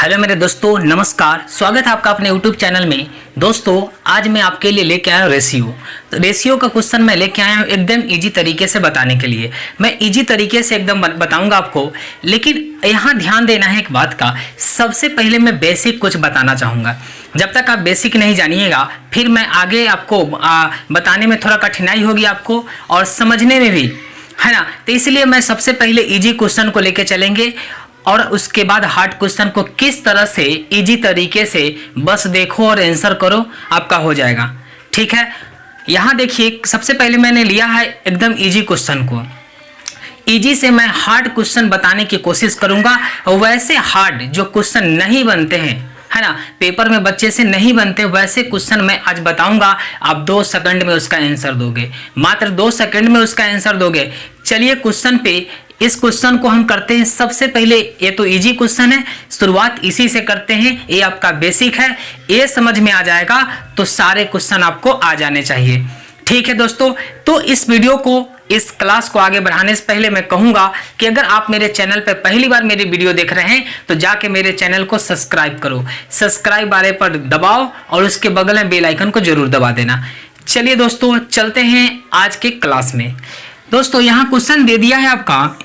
Hello मेरे दोस्तों, नमस्कार। स्वागत है आपका अपने YouTube चैनल में। दोस्तों, आज मैं आपके लिए लेके आया हूँ रेशियो। तो रेशियो का क्वेश्चन मैं लेके आया हूँ एकदम इजी तरीके से बताने के लिए। मैं इजी तरीके से एकदम बताऊंगा आपको, लेकिन यहाँ ध्यान देना है एक बात का। सबसे पहले मैं बेसिक कुछ बताना चाहूँगा। जब तक आप बेसिक नहीं जानिएगा, फिर मैं आगे आपको बताने में थोड़ा कठिनाई होगी आपको और समझने में भी, है ना। तो इसलिए मैं सबसे पहले इजी क्वेश्चन को लेके चलेंगे और उसके बाद हार्ड क्वेश्चन को किस तरह से इजी तरीके से बस देखो और आंसर करो, आपका हो जाएगा। ठीक है, यहाँ देखिए, सबसे पहले मैंने लिया है एकदम इजी क्वेश्चन को। इजी से मैं हार्ड क्वेश्चन बताने की कोशिश करूंगा। वैसे हार्ड जो क्वेश्चन नहीं बनते हैं, है ना, पेपर में बच्चे से नहीं बनते, वैसे क्वेश्चन मैं आज बताऊंगा। आप 2 सेकंड में उसका आंसर दोगे, मात्र 2 सेकंड में उसका आंसर दोगे। चलिए क्वेश्चन पे, इस क्वेश्चन को हम करते हैं। सबसे पहले ये तो इजी क्वेश्चन है, शुरुआत इसी से करते हैं। ये आपका बेसिक है, ये समझ में आ जाएगा तो सारे क्वेश्चन आपको आ जाने चाहिए। ठीक है दोस्तों, तो इस वीडियो को, इस क्लास को आगे बढ़ाने से पहले मैं कहूंगा कि अगर आप मेरे चैनल पर पहली बार मेरी वीडियो देख रहे हैं तो जाके मेरे चैनल को सब्सक्राइब करो। सब्सक्राइब वाले पर दबाओ और उसके बगल में बेल आइकन को जरूर दबा देना। चलिए दोस्तों, चलते हैं आज के क्लास में। दोस्तों, यहाँ क्वेश्चन दे दिया है आपका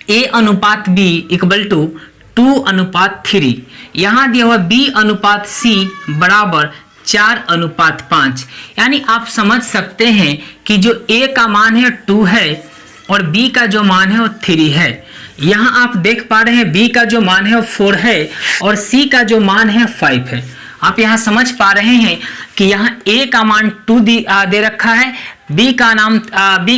A/B इक्वल टू 2/3। यहाँ दिया हुआ B/C बराबर 4/5। यानी आप समझ सकते हैं कि जो A का मान है 2 है और B का जो मान है वो 3 है। यहाँ आप देख पा रहे हैं B का जो मान है वो 4 है और C का जो मान है 5 है। आप यहाँ समझ पा रहे हैं कि यहाँ A का मान 2 दे रखा है, B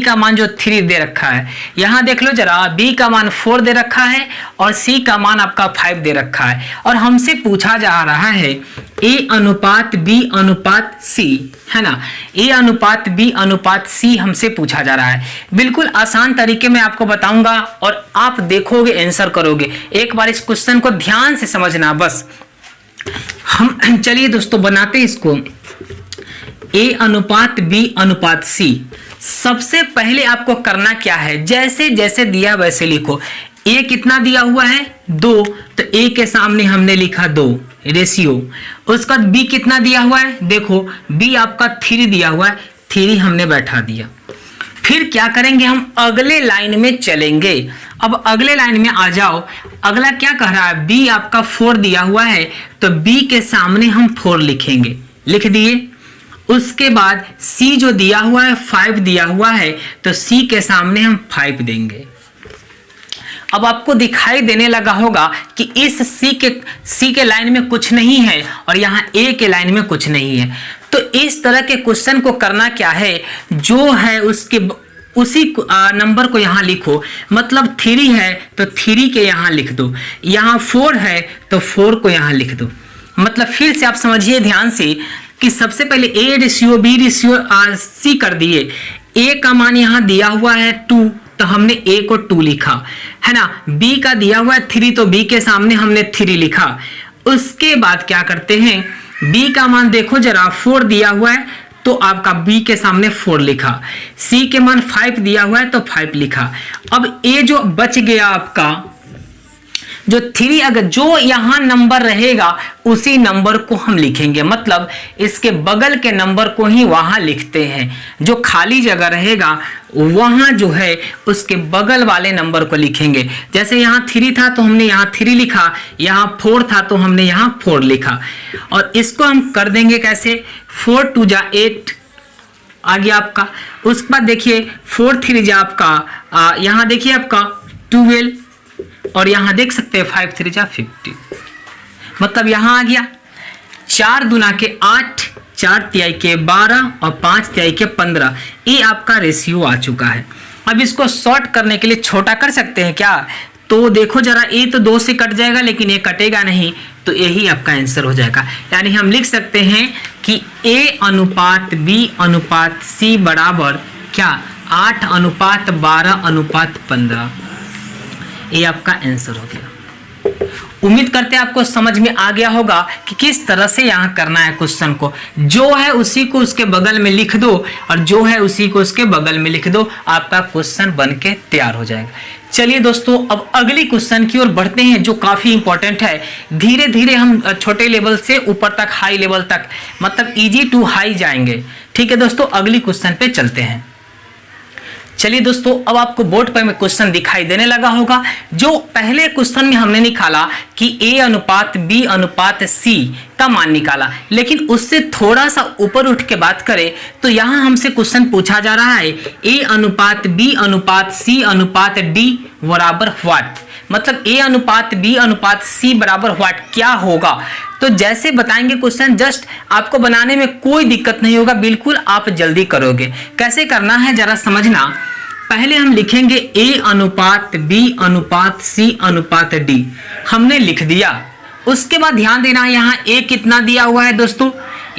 का मान जो 3 दे रखा है। यहाँ देख लो जरा, B का मान 4 दे रखा है और C का मान आपका 5 दे रखा है। और हमसे पूछा जा रहा है A/B/C, है ना। A/B/C हमसे पूछा जा रहा है। बिल्कुल आसान तरीके में आपको बताऊंगा और आप देखोगे, आंसर करोगे। एक बार इस क्वेश्चन को ध्यान से समझना बस। हम चलिए दोस्तों बनाते हैं इसको। A/B/C। सबसे पहले आपको करना क्या है, जैसे जैसे दिया वैसे लिखो। A कितना दिया हुआ है 2, तो A के सामने हमने लिखा 2 रेशियो। उसका B कितना दिया हुआ है, देखो B आपका 3 दिया हुआ है, 3 हमने बैठा दिया। फिर क्या करेंगे, हम अगले लाइन में चलेंगे। अब अगले लाइन में आ जाओ। अगला क्या कह रहा है, B आपका 4 दिया हुआ है तो B के सामने हम 4 लिखेंगे, लिख दिए। उसके बाद C जो दिया हुआ है 5 दिया हुआ है तो C के सामने हम 5 देंगे। अब आपको दिखाई देने लगा होगा कि इस C के लाइन में कुछ नहीं है और यहाँ A के लाइन में कुछ नहीं है। तो इस तरह के क्वेश्चन को करना क्या है, जो है उसके उसी नंबर को यहाँ लिखो। मतलब 3 है तो 3 के यहाँ लिख दो, यहाँ 4 है तो 4 को यहाँ लिख दो। मतलब फिर से आप समझिए ध्यान से कि सबसे पहले A/B/C कर दिए। A का मान यहाँ दिया हुआ है 2 तो हमने A को 2 लिखा, है ना। B का दिया हुआ है 3 तो B के सामने हमने 3 लिखा। उसके बाद क्या करते हैं, B का मान देखो जरा 4 दिया हुआ है तो आपका B के सामने 4 लिखा। C के मान 5 दिया हुआ है तो 5 लिखा। अब A जो बच गया आपका जो 3, अगर जो यहाँ नंबर रहेगा उसी नंबर को हम लिखेंगे। मतलब इसके बगल के नंबर को ही वहां लिखते हैं। जो खाली जगह रहेगा वहां जो है उसके बगल वाले नंबर को लिखेंगे। जैसे यहाँ 3 था तो हमने यहाँ 3 लिखा, यहाँ 4 था तो हमने यहाँ 4 लिखा। और इसको हम कर देंगे कैसे, 4 2 जा 8 आ गया आपका। उसके बाद देखिए 4 3 जा आपका यहाँ देखिए आपका 12 और यहाँ देख सकते हैं 5 3 जा 50। मतलब यहाँ आ गया 4 दूना के 8, 4 तिहाई के 12 और 5 तिहाई के 15। ये आपका रेशियो आ चुका है। अब इसको शॉर्ट करने के लिए छोटा कर सकते हैं क्या, तो देखो जरा, ए तो 2 से कट जाएगा लेकिन ये कटेगा नहीं, तो यही आपका आंसर हो जाएगा। यानी हम लिख सकते हैं कि A/B/C बराबर क्या, 8/12/15। ये आपका आंसर हो गया। उम्मीद करते हैं आपको समझ में आ गया होगा कि किस तरह से यहाँ करना है क्वेश्चन को। जो है उसी को उसके बगल में लिख दो और जो है उसी को उसके बगल में लिख दो, आपका क्वेश्चन बनके तैयार हो जाएगा। चलिए दोस्तों, अब अगली क्वेश्चन की ओर बढ़ते हैं जो काफी इंपॉर्टेंट है। धीरे धीरे हम छोटे लेवल से ऊपर तक, हाई लेवल तक, मतलब इजी टू हाई जाएंगे। ठीक है दोस्तों, अगली क्वेश्चन पे चलते हैं। चलिए दोस्तों, अब आपको बोर्ड पर में क्वेश्चन दिखाई देने लगा होगा। जो पहले क्वेश्चन में हमने निकाला कि A अनुपात B अनुपात C का मान निकाला, लेकिन उससे थोड़ा सा ऊपर उठ के बात करें तो यहाँ हमसे क्वेश्चन पूछा जा रहा है A अनुपात B अनुपात C अनुपात D बराबर व्हाट, मतलब A अनुपात B अनुपात C बराबर व्हाट क्या होगा। तो जैसे बताएंगे क्वेश्चन, जस्ट आपको बनाने में कोई दिक्कत नहीं होगा, बिल्कुल आप जल्दी करोगे। कैसे करना है जरा समझना। पहले हम लिखेंगे A अनुपात B अनुपात C अनुपात D, हमने लिख दिया। उसके बाद ध्यान देना है यहाँ A कितना दिया हुआ है दोस्तों,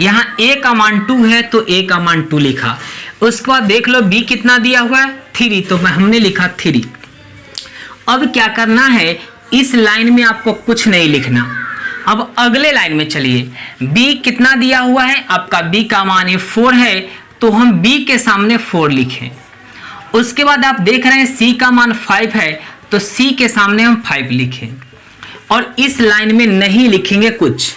यहाँ A का मान 2 है तो A का मान 2 लिखा। उसके बाद देख लो B कितना दिया हुआ है 3, तो हमने लिखा 3। अब क्या करना है, इस लाइन में आपको कुछ नहीं लिखना। अब अगले लाइन में चलिए, B कितना दिया हुआ है, आपका B का मान 4 है तो हम B के सामने 4 लिखें। उसके बाद आप देख रहे हैं C का मान 5 है तो C के सामने हम 5 लिखें। और इस लाइन में नहीं लिखेंगे कुछ,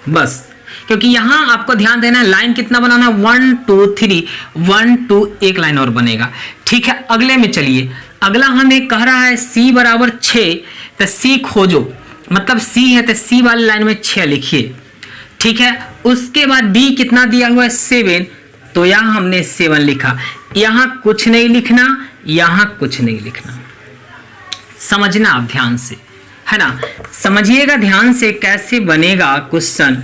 बस, क्योंकि यहां आपको ध्यान देना है लाइन कितना बनाना, 1 2 3, 1 2, एक लाइन और बनेगा। ठीक है, अगले में चलिए। अगला हमें कह रहा है C बराबर 6, तो C खोजो, मतलब C है तो C वाली लाइन में 6 लिखिए। ठीक है, उसके बाद D कितना दिया हुआ है 7, तो यहां हमने 7 लिखा। यहां कुछ नहीं लिखना, यहां कुछ नहीं लिखना। समझना आप ध्यान से, है ना, समझिएगा ध्यान से कैसे बनेगा क्वेश्चन।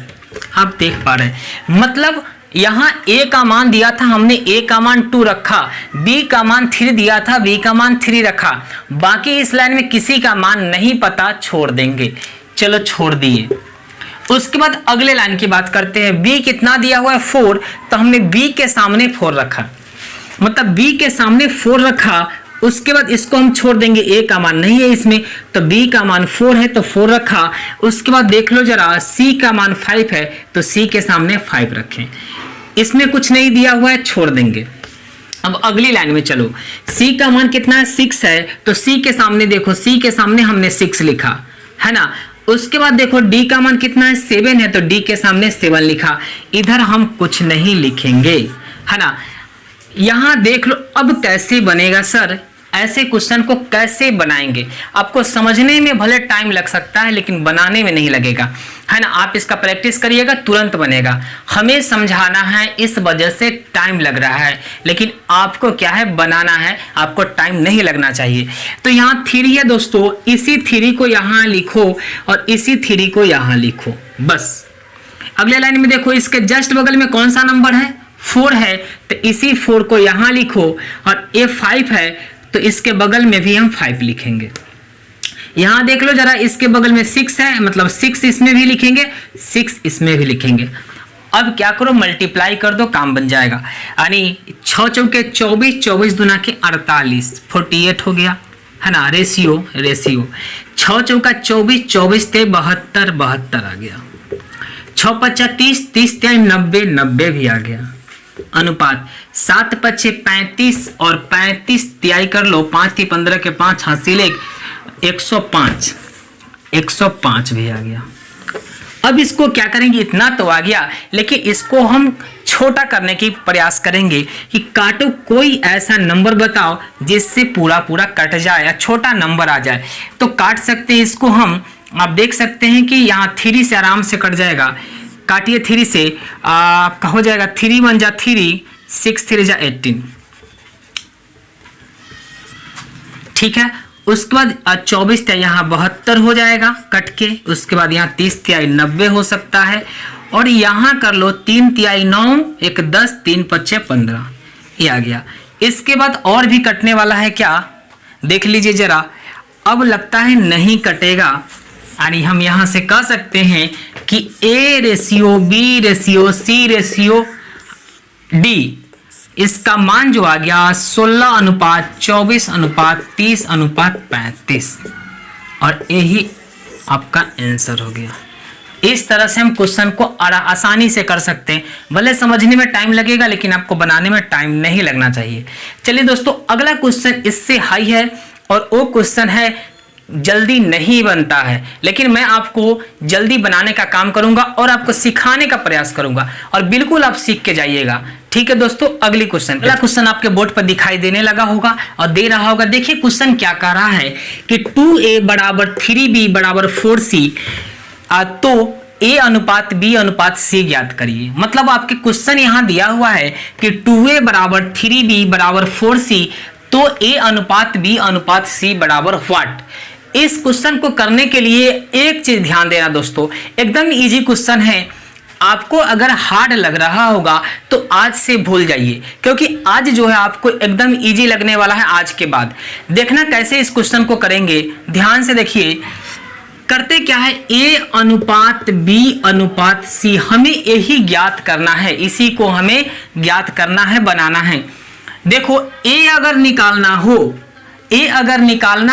आप देख पा रहे हैं, मतलब यहां A का मान दिया था, हमने A का मान 2 रखा, B का मान 3 दिया था, B का मान 3 रखा। बाकी इस लाइन में किसी का मान नहीं पता, छोड़ देंगे। चलो छोड़ दिए। उसके बाद अगले लाइन की बात करते हैं। B कितना दिया हुआ है 4, तो हमने B के सामने 4 रखा, मतलब B के सामने 4 रखा। उसके बाद इसको हम छोड़ देंगे, A का मान नहीं है इसमें, तो B का मान 4 है तो 4 रखा। उसके बाद देख लो जरा, C का मान 5 है तो C के सामने 5 रखें। इसमें कुछ नहीं दिया हुआ है, छोड़ देंगे। अब अगली लाइन में चलो, C का मान कितना है 6 है तो C के सामने देखो, C के सामने हमने 6 लिखा, है ना। उसके बाद देखो D का मान कितना है 7 है तो D के सामने 7 लिखा। इधर हम कुछ नहीं लिखेंगे, है ना। यहां देख लो अब कैसे बनेगा सर, ऐसे क्वेश्चन को कैसे बनाएंगे। आपको समझने में भले टाइम लग सकता है लेकिन बनाने में नहीं लगेगा, है ना। आप इसका प्रैक्टिस करिएगा, तुरंत बनेगा। हमें समझाना है इस वजह से टाइम लग रहा है, लेकिन आपको क्या है, बनाना है, आपको टाइम नहीं लगना चाहिए। तो यहाँ 3 है दोस्तों, इसी 3 को यहाँ लिखो और इसी 3 को यहाँ लिखो, बस। अगले लाइन में देखो, इसके जस्ट बगल में कौन सा नंबर है, 4 है, तो इसी 4 को यहाँ लिखो। और ये 5 है तो इसके बगल में भी हम 5 लिखेंगे। यहां देख लो जरा, इसके बगल में 6 है, मतलब 6 इसमें भी लिखेंगे, 6 इसमें भी लिखेंगे। अब क्या करो, मल्टीप्लाई कर दो, काम बन जाएगा। यानी 6 चौके 24, 24 दूना के 48, 48 हो गया, है ना। रेशियो 6 चौका 24, 24 ते 72, 72 आ गया। 6 पच्चा 30, 30 ते 90, 90 भी आ गया। अनुपात 7 पच्चे 35 और 35 तिहाई कर लो, 5 थी 15 के 5 हासिल 105, 105 भी आ गया। अब इसको क्या करेंगे, इतना तो आ गया, लेकिन इसको हम छोटा करने की प्रयास करेंगे कि काटो, कोई ऐसा नंबर बताओ जिससे पूरा पूरा कट जाए या छोटा नंबर आ जाए। तो काट सकते हैं इसको हम, आप देख सकते हैं कि यहाँ 3 से आराम से कट जाएगा। काटिए 3 से, आपका हो जाएगा 3 1 जा 3, 6 3 जा 18। ठीक है, उसके बाद 24 त्या यहाँ 72 हो जाएगा कट के। उसके बाद यहाँ 30 तिहाई 90 हो सकता है। और यहाँ कर लो 3 तिहाई 9, 1 10, 3 पच्चे 15, ये आ गया। इसके बाद और भी कटने वाला है क्या, देख लीजिए जरा। अब लगता है नहीं कटेगा, यानी हम यहां से कह सकते हैं कि A ratio B ratio C ratio D, इसका मान जो आ गया 16 अनुपात 24 अनुपात 30 अनुपात 35, और यही आपका आंसर हो गया। इस तरह से हम क्वेश्चन को आसानी से कर सकते हैं। भले समझने में टाइम लगेगा लेकिन आपको बनाने में टाइम नहीं लगना चाहिए। चलिए दोस्तों, अगला क्वेश्चन इससे हाई है और वो क्वेश्चन है जल्दी नहीं बनता है, लेकिन मैं आपको जल्दी बनाने का काम करूंगा और आपको सिखाने का प्रयास करूंगा और बिल्कुल आप सीख के जाइएगा। ठीक है दोस्तों, अगली अगला क्वेश्चन आपके बोर्ड पर दिखाई देने लगा होगा और दे रहा होगा। देखिए क्वेश्चन क्या कह रहा है कि 2a बराबर 3b बराबर 4c, तो a अनुपात b अनुपात c ज्ञात करिए। मतलब आपके क्वेश्चन यहां दिया हुआ है कि 2a बराबर 3b बराबर 4c, तो a अनुपात b अनुपात c बराबर व्हाट। इस क्वेश्चन को करने के लिए एक चीज ध्यान देना दोस्तों, एकदम इजी क्वेश्चन है। आपको अगर हार्ड लग रहा होगा तो आज से भूल जाइए, क्योंकि आज जो है आपको एकदम इजी लगने वाला है। आज के बाद देखना कैसे इस क्वेश्चन को करेंगे। ध्यान से देखिए, करते क्या है, a अनुपात b अनुपात c, हमें यही ज्ञात करना है, इसी को हमें ज्ञात करना है, बनाना है। देखो a अगर निकालना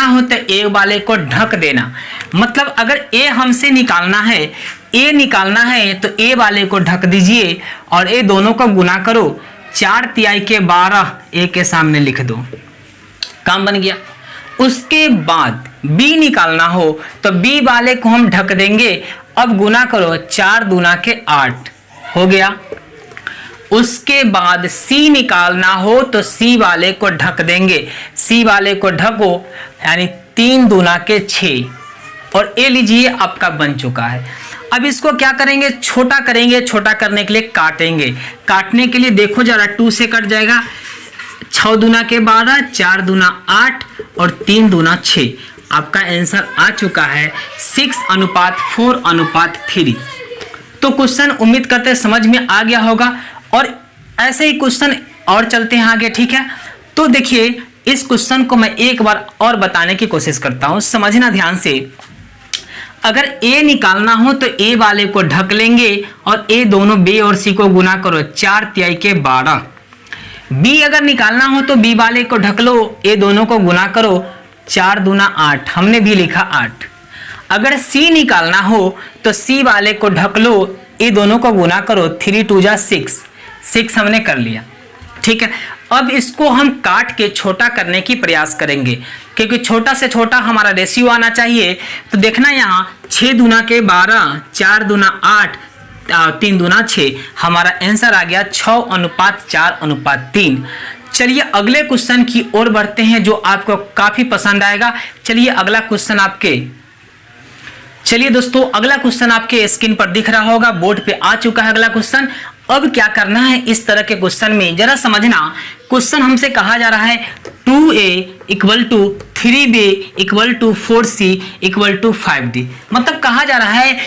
हो तो a वाले को ढक देना। मतलब अगर a हमसे निकालना है तो a वाले को ढक दीजिए और a दोनों को गुना करो, 4 तिहाई के 12 a के सामने लिख दो, काम बन गया। उसके बाद b निकालना हो तो b वाले को हम ढक देंगे, अब गुना करो, 4 दूना के 8 हो गया। उसके बाद c निकालना हो तो c वाले को ढक देंगे, c वाले को ढको, यानी 3 दूना के 6, और ए लीजिए आपका बन चुका है। अब इसको क्या करेंगे, छोटा करेंगे। छोटा करने के लिए काटेंगे। काटने के लिए देखो जरा, 2 से कट जाएगा, 6 दूना के 12, 4 दूना 8 और 3 दूना 6। आपका आंसर आ चुका है 6:4:3। तो क्वेश्चन उम्मीद करते हैं समझ में आ गया होगा और ऐसे ही क्वेश्चन और चलते हैं आगे। ठीक है, तो देखिए इस क्वेश्चन को मैं एक बार और बताने की कोशिश करता हूं, समझना ध्यान से। अगर a निकालना हो तो a वाले को ढक लेंगे और a दोनों b और c को गुना करो, 4 तिहाई के 12। b अगर निकालना हो तो b वाले को ढक लो, a दोनों को गुना करो, 4 दूना 8, हमने भी लिखा 8। अगर c निकालना हो तो c वाले को ढक लो, a दोनों को गुना करो, 3 2 जा 6 हमने कर लिया। ठीक है, अब इसको हम काट के छोटा करने की प्रयास करेंगे, क्योंकि छोटा से छोटा हमारा रेशियो आना चाहिए। तो देखना यहाँ 6 दूना के 12, 4 दूना 8, 3 दूना 6, हमारा आंसर आ गया 6:4:3। चलिए अगले क्वेश्चन की ओर बढ़ते हैं जो आपको काफी पसंद आएगा। चलिए अगला क्वेश्चन चलिए दोस्तों, अगला क्वेश्चन आपके स्क्रीन पर दिख रहा होगा, बोर्ड पे आ चुका है अगला क्वेश्चन। अब क्या करना है इस तरह के क्वेश्चन में, जरा समझना। क्वेश्चन हमसे कहा जा रहा है 2a = 3b = 4c = 5d। मतलब कहा जा रहा है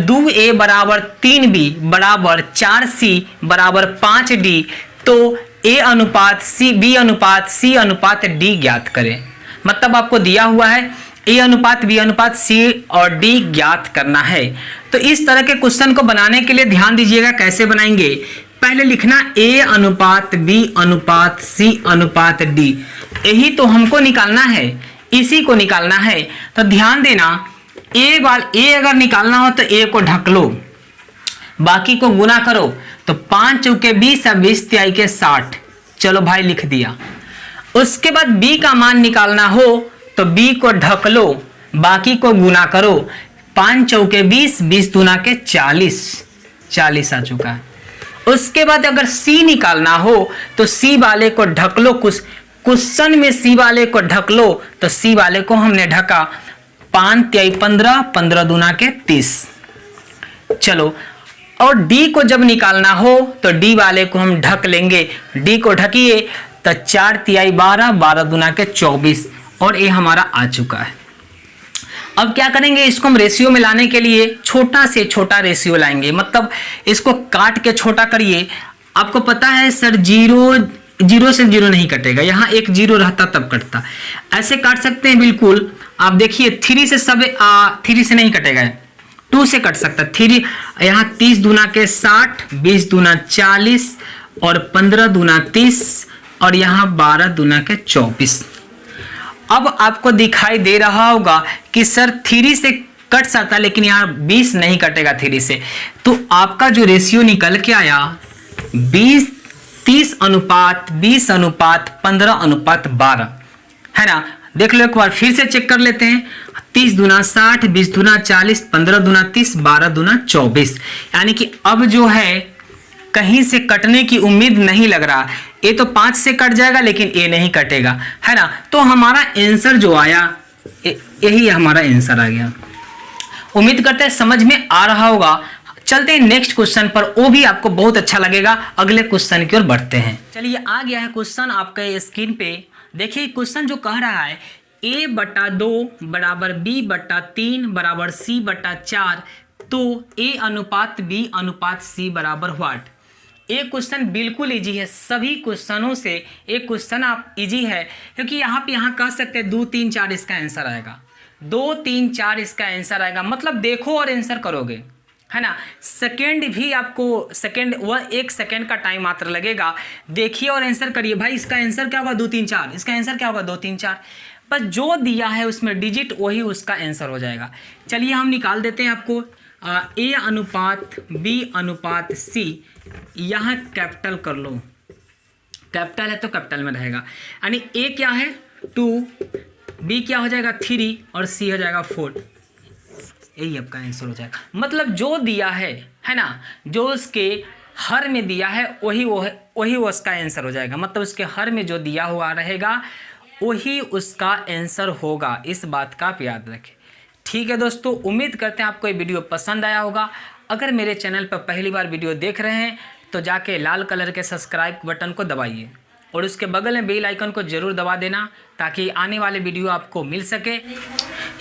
2a बराबर 3b बराबर 4c बराबर 5d, तो a अनुपात c, b अनुपात c अनुपात d ज्ञात करें। मतलब आपको दिया हुआ है a अनुपात b अनुपात c और d ज्ञात करना है। तो इस तरह के क्वेश्चन को बनाने के लिए ध्यान दीजिएगा कैसे बनाएंगे। पहले लिखना a अनुपात b अनुपात c अनुपात d, यही तो हमको निकालना है, इसी को निकालना है। तो ध्यान देना, a अगर निकालना हो तो a को ढक लो, बाकी को गुना करो, तो 5 चौके 20 और 20 तिहाई के 60। चलो भाई लिख दिया। उसके बाद b का मान निकालना हो तो b को ढक लो, बाकी को गुना करो, 5 चौके 20, 20 दूना के 40 आ चुका है। उसके बाद अगर c निकालना हो तो c वाले को ढक लो, क्वेश्चन में c वाले को ढक लो, तो c वाले को हमने ढका, 5 तिहाई 15, 15 दूना के 30। चलो, और d को जब निकालना हो तो d वाले को हम ढक लेंगे, d को ढकिए तो 4 तिहाई 12, 12 दूना के 24, और ये हमारा आ चुका है। अब क्या करेंगे, इसको हम रेशियो में लाने के लिए छोटा से छोटा रेशियो लाएंगे। मतलब इसको काट के छोटा करिए। आपको पता है सर, जीरो से जीरो नहीं कटेगा, यहाँ एक जीरो रहता तब कटता। ऐसे काट सकते हैं बिल्कुल। आप देखिए 3 से सब 3 से नहीं कटेगा, 2 से कट सकता। 3 यहाँ 30 दूना के 60, 20 दूना 40 और 15 दूना 30 और यहाँ 12 दूना के 24। अब आपको दिखाई दे रहा होगा कि सर 3 से कट सकता है, लेकिन यहाँ 20 नहीं कटेगा 3 से। तो आपका जो रेशियो निकल के आया 30:20:15:12 है ना। देख लो एक बार फिर से चेक कर लेते हैं। 30 दूना 60, 20 दूना 40, 15 दूना 30, 12 दूना 24। यानी कि अब जो है कहीं से कटने की उम्मीद नहीं लग रहा। ये तो 5 से कट जाएगा, लेकिन ये नहीं कटेगा, है ना। तो हमारा आंसर जो आया यही हमारा आंसर आ गया। उम्मीद करते हैं समझ में आ रहा होगा। चलते हैं नेक्स्ट क्वेश्चन पर, वो भी आपको बहुत अच्छा लगेगा। अगले क्वेश्चन की ओर बढ़ते हैं। चलिए आ गया है क्वेश्चन आपके स्क्रीन पे। देखिए क्वेश्चन जो कह रहा है a/2 बराबर b/3 बराबर c/4, तो a/b/c बराबर व्हाट। ये क्वेश्चन बिल्कुल इजी है। सभी क्वेश्चनों से एक क्वेश्चन आप इजी है, क्योंकि यहाँ कह सकते हैं 2 3 4 इसका आंसर आएगा। 2 3 4 इसका आंसर आएगा, मतलब देखो और आंसर करोगे, है ना। सेकेंड भी आपको वह 1 सेकेंड का टाइम मात्र लगेगा। देखिए और आंसर करिए। भाई इसका आंसर क्या होगा 2 3 4, इसका आंसर क्या होगा 2 3 4। बस जो दिया है उसमें डिजिट वही उसका आंसर हो जाएगा। चलिए हम निकाल देते हैं आपको a/b/c। यहाँ कैपिटल कर लो, कैपिटल है तो कैपिटल में रहेगा। यानी a क्या है 2, b क्या हो जाएगा 3 और c हो जाएगा 4। यही आपका आंसर हो जाएगा। मतलब जो दिया है ना, जो उसके हर में दिया है वही उसका आंसर हो जाएगा। मतलब उसके हर में जो दिया हुआ रहेगा वही उसका आंसर होगा। इस बात का आप याद रखें। ठीक है दोस्तों, उम्मीद करते हैं आपको ये वीडियो पसंद आया होगा। अगर मेरे चैनल पर पहली बार वीडियो देख रहे हैं तो जाके लाल कलर के सब्सक्राइब बटन को दबाइए और उसके बगल में बेल आइकन को जरूर दबा देना, ताकि आने वाले वीडियो आपको मिल सके।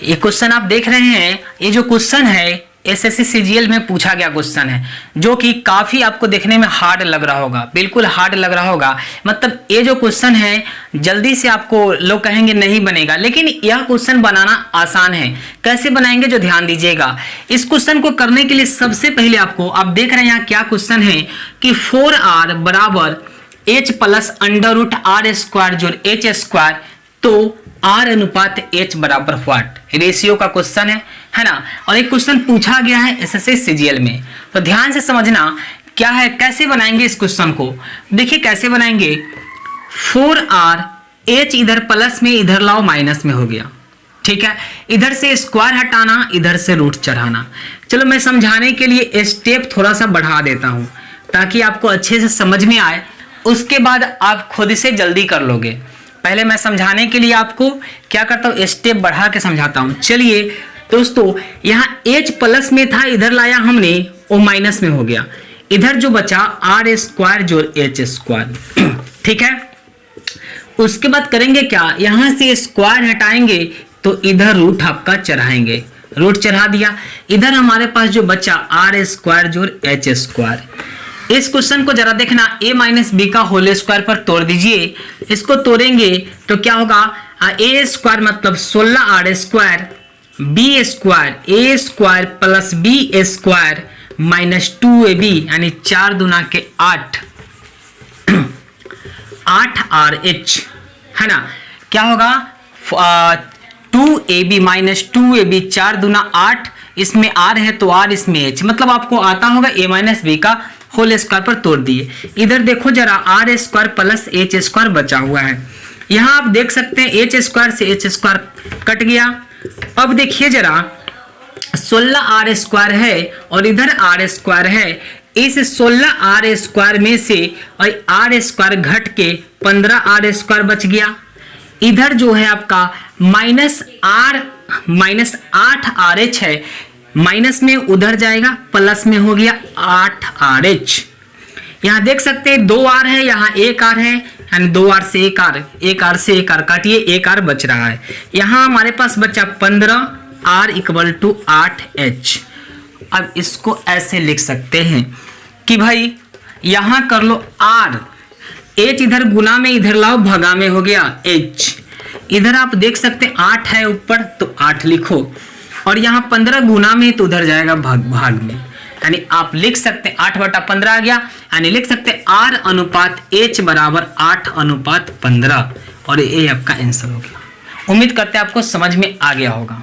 ये क्वेश्चन आप देख रहे हैं, ये जो क्वेश्चन है एसएससी सीजीएल में पूछा गया क्वेश्चन है, जो कि काफ़ी आपको देखने में हार्ड लग रहा होगा, बिल्कुल हार्ड लग रहा होगा। मतलब ये जो क्वेश्चन है जल्दी से आपको लोग कहेंगे नहीं बनेगा, लेकिन यह क्वेश्चन बनाना आसान है। कैसे बनाएंगे जो ध्यान दीजिएगा। इस क्वेश्चन को करने के लिए सबसे पहले आपको, आप देख रहे हैं यहाँ क्या क्वेश्चन है कि 4r बराबर h प्लस √r² जोड़ h², तो r/h बराबर व्हाट। रेशियो का क्वेश्चन है ना। और एक क्वेश्चन पूछा गया है एसएससी सीजीएल में, तो ध्यान से समझना क्या है, कैसे बनाएंगे इस क्वेश्चन को। देखिए कैसे बनाएंगे। 4r, h इधर प्लस में, इधर लाओ माइनस में हो गया, ठीक है। इधर से स्क्वायर हटाना, इधर से रूट चढ़ाना। चलो मैं समझाने के लिए स्टेप थोड़ा सा बढ़ा देता हूं ताकि आपको अच्छे से समझ में आए, उसके बाद आप खुद से जल्दी कर लोगे। पहले मैं समझाने के लिए आपको क्या करता हूँ, स्टेप बढ़ा के समझाता हूँ। चलिए दोस्तों, यहाँ h प्लस में था, इधर लाया हमने, वो माइनस में हो गया। इधर जो बचा r² जोड़ h², ठीक है। उसके बाद करेंगे क्या, यहाँ से स्क्वायर हटाएंगे तो इधर रूट आपका चढ़ाएंगे, रूट चढ़ा दिया। इधर हमारे पास जो बचा r² जोड़ h²। इस क्वेश्चन को जरा देखना, a - b का होल स्क्वायर पर तोड़ दीजिए। इसको तोड़ेंगे तो क्या होगा, a² मतलब 16r², b² a² plus b² minus 2ab, यानी 4 दूना के 8, 8rh, है ना। क्या होगा 2ab माइनस 2ab, 4 दूना 8, इसमें r है तो r, इसमें h, मतलब आपको आता होगा a - b का होल स्क्वायर पर तोड़ दिए। इधर देखो जरा, r² प्लस h² बचा हुआ है। यहाँ आप देख सकते हैं h² से h² कट गया। अब देखिए जरा, 16r² है और इधर r² है। इस 16r² में से और r² घट के 15r² बच गया। इधर जो है आपका -8rh है, माइनस में उधर जाएगा, प्लस में हो गया 8rh। यहाँ देख सकते हैं 2r है, यहाँ 1r है, यानी 2r से 1r, 1r से 1r काटिए, 1r बच रहा है। यहाँ हमारे पास बचा 15r = 8h। अब इसको ऐसे लिख सकते हैं कि भाई यहाँ कर लो r, h इधर गुना में, इधर लाओ भगा में, हो गया h। इधर आप देख सकते हैं 8 है ऊपर तो 8 लिखो, और यहाँ 15 गुना में तो उधर जाएगा भाग में, यानी आप लिख सकते हैं 8/15 आ गया। यानी लिख सकते हैं r/h बराबर 8/15, और ये आपका आंसर हो गया। उम्मीद करते हैं आपको समझ में आ गया होगा।